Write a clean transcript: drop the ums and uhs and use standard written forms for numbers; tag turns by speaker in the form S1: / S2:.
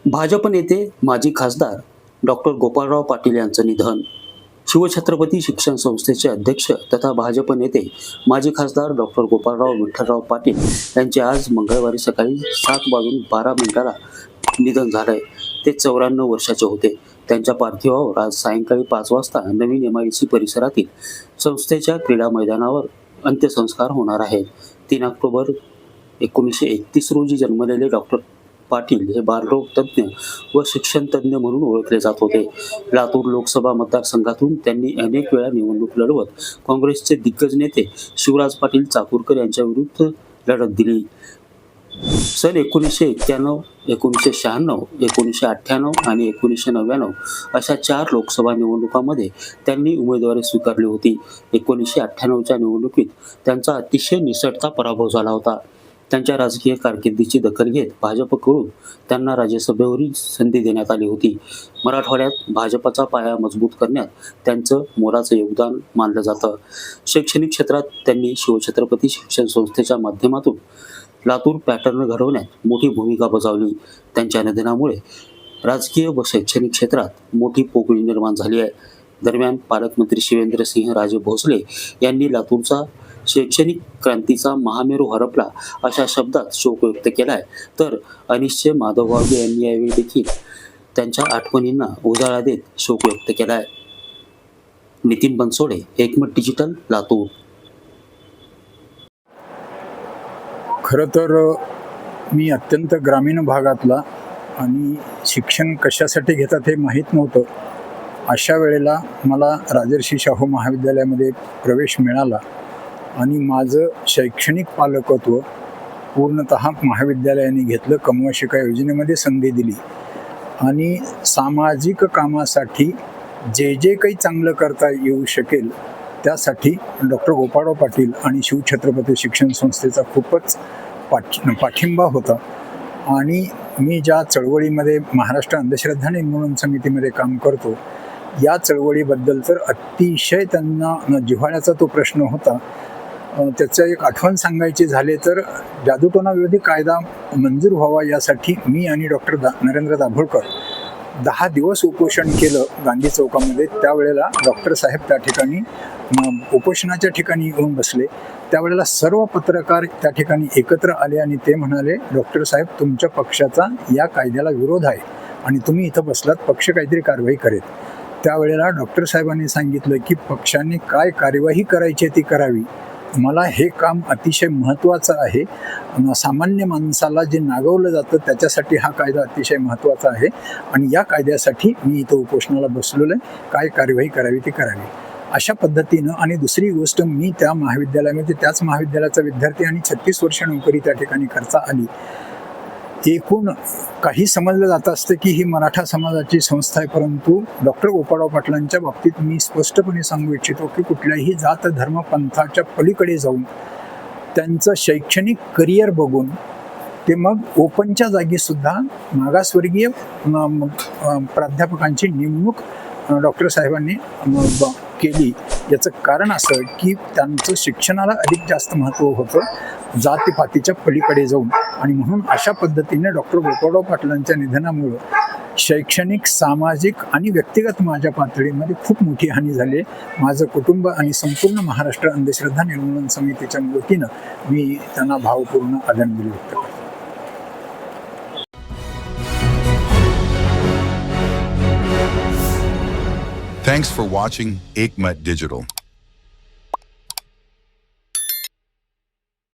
S1: भाजप नेते माजी खासदार डॉक्टर गोपाळराव पाटील यांचं निधन. शिवछत्रपती शिक्षण संस्थेचे अध्यक्ष तथा भाजप नेते माजी खासदार डॉक्टर गोपाळराव विठ्ठलराव पाटील यांचे आज मंगळवारी सकाळी 7:12 निधन झालंय. ते 94 वर्षाचे होते. त्यांच्या पार्थिवावर आज सायंकाळी 5 वाजता नवीन MIDC परिसरातील संस्थेच्या क्रीडा मैदानावर अंत्यसंस्कार होणार आहेत. 3 ऑक्टोबर 1931 रोजी जन्मलेले डॉक्टर पाटील हे बालरोग तज्ज्ञ व शिक्षण तज्ज्ञ म्हणून ओळखले जात होते. लातूर लोकसभा मतदारसंघातून त्यांनी अनेक वेळा निवडणूक लढवत काँग्रेसचे दिग्गज नेते शिवराज पाटील चाकूरकर यांच्या विरुद्ध लढत दिली. सन 1991, 1996, 1998 आणि 1999 अशा 4 लोकसभा निवडणुकांमध्ये त्यांनी उमेदवारी स्वीकारली होती. 1998च्या निवडणुकीत त्यांचा अतिशय निसटता पराभव झाला होता. त्यांच्या राजकीय कारकिर्दीची दखल घेत भाजपकडून त्यांना राज्यसभेवरील संधी देण्यात आली होती. मराठवाड्यात भाजपचा पाया मजबूत करण्यात त्यांचं मोलाचं योगदान मानलं जातं. शैक्षणिक क्षेत्रात त्यांनी शिवछत्रपती शिक्षण संस्थेच्या माध्यमातून लातूर पॅटर्न घडवण्यात मोठी भूमिका बजावली. त्यांच्या निधनामुळे राजकीय व शैक्षणिक क्षेत्रात मोठी पोकळी निर्माण झाली आहे. दरम्यान पालकमंत्री शिवेंद्रसिंह राजे भोसले यांनी लातूरचा शैक्षणिक क्रांतीचा महामेरू हरपला अशा शब्दात शोक व्यक्त केलाय. तर अनिश्चय माधव वाघे यांनी यावेळी देखील त्यांच्या आठवणींना उजाळा देत शोक व्यक्त केलाय. नितीन बनसोडे, एकमत डिजिटल, लातूर.
S2: खरं तर मी अत्यंत ग्रामीण भागातला आणि शिक्षण कशासाठी घेतात हे माहीत नव्हतं. अशा वेळेला मला राजर्षी शाहू महाविद्यालयामध्ये प्रवेश मिळाला आणि माझं शैक्षणिक पालकत्व पूर्णतः महाविद्यालयाने घेतलं. कमवा शिका योजनेमध्ये संधी दिली आणि सामाजिक कामासाठी जे काही चांगलं करता येऊ शकेल त्यासाठी डॉक्टर गोपाळराव पाटील आणि शिवछत्रपती शिक्षण संस्थेचा खूपच पाठिंबा होता. आणि मी ज्या चळवळीमध्ये महाराष्ट्र अंधश्रद्धा निर्मूलन समितीमध्ये काम करतो, या चळवळीबद्दल तर अतिशय त्यांना जिव्हाळ्याचा तो प्रश्न होता. त्याचं एक आठवण सांगायची झाले तर जादूटोणा विरोधी कायदा मंजूर व्हावा यासाठी मी आणि डॉक्टर नरेंद्र दाभोळकर 10 दिवस उपोषण केलं गांधी चौकामध्ये. त्यावेळेला डॉक्टर साहेब त्या ठिकाणी उपोषणाच्या ठिकाणी येऊन बसले. त्यावेळेला सर्व पत्रकार त्या ठिकाणी एकत्र आले आणि ते म्हणाले, डॉक्टर साहेब, तुमच्या पक्षाचा या कायद्याला विरोध आहे आणि तुम्ही इथं बसलात, पक्ष काहीतरी कारवाई करेल. त्यावेळेला डॉक्टर साहेबांनी सांगितलं की पक्षाने काय कार्यवाही करायची ती करावी. मला हे काम अतिशय महत्त्वाचं आहे. सामान्य माणसाला जे नागवलं जातं त्याच्यासाठी हा कायदा अतिशय महत्त्वाचा आहे आणि या कायद्यासाठी मी इथं उपोषणाला बसलेलो आहे. काय कार्यवाही करावी ती करावी अशा पद्धतीनं. आणि दुसरी गोष्ट, मी त्या महाविद्यालयामध्ये त्याच महाविद्यालयाचा विद्यार्थी आणि 36 वर्ष नोकरी त्या ठिकाणी करता आली. एकूण काही समजलं जात असतं की ही मराठा समाजाची संस्था आहे, परंतु डॉक्टर गोपाळराव पाटलांच्या बाबतीत मी स्पष्टपणे सांगू इच्छितो की कुठल्याही जात धर्म पंथाच्या पलीकडे जाऊन त्यांचं शैक्षणिक करिअर बघून ते मग ओपनच्या जागीसुद्धा मागासवर्गीय प्राध्यापकांची नेमणूक डॉक्टर साहेबांनी केली. याचं कारण असं की त्यांचं शिक्षणाला अधिक जास्त महत्त्व होतं जातीपातीच्या पलीकडे जाऊन. आणि म्हणून अशा पद्धतीने डॉक्टर गोपाळराव पाटलांच्या निधनामुळं शैक्षणिक, सामाजिक आणि व्यक्तिगत माझ्या पातळीमध्ये खूप मोठी हानी झाली आहे. माझं कुटुंब आणि संपूर्ण महाराष्ट्र अंधश्रद्धा निर्मूलन समितीच्या वतीनं मी त्यांना भावपूर्ण आदरांजली व्यक्त करतो.
S3: Thanks for watching Ekmat Digital.